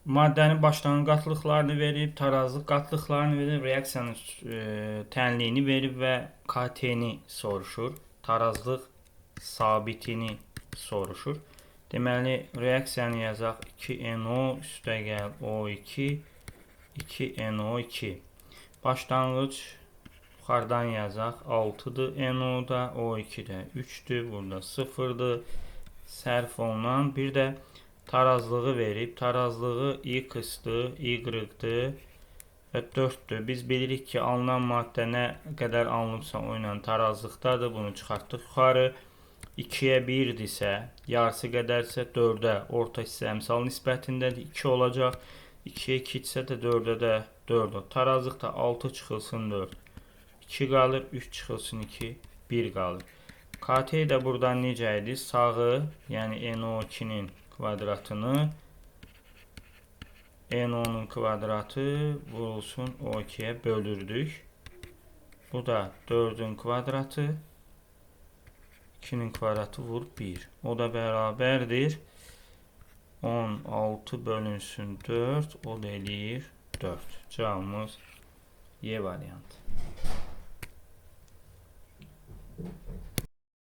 maddənin başlanğıc qatlıqlarını verib, tarazlıq qatlıqlarını verib, reaksiyanın tənliyini verib və KT-ni soruşur. Tarazlıq sabitini soruşur. Deməli, reaksiyanı yazaq 2NO üstəgəl O2 2NO2. Başlanğıc yuxarıdan yazaq 6-dır NO-da, O2-də 3-dür, burada 0-dır. Sərf olunan bir də tarazlığı verib. Tarazlığı X-dır, Y-dır və 4-dür. Biz bilirik ki, alınan maddə nə qədər alınıbsa o ilə tarazlıqdadır. Bunu çıxartdıq yuxarı. 2-yə 1-dirsə, yarısı qədərsə 4-ə orta hissə əmsal nisbətindədir. 2 olacaq. 2-yə 2-dirsə də 4-ə də 4 olur. Tarazlıqda 6 çıxılsın 4. 2 qalır. 3 çıxılsın 2. 1 qalır. KT də buradan necə idi? Sağı, yəni NO2-nin kvadratını NO-nun kvadratı vurulsun O2-yə bölürdük. Bu da 4-ün kvadratı. 2-nin kvadratı vur 1. O da bərabərdir. 16 bölünsün 4. O da eləyir 4. Cavabımız Y variantı.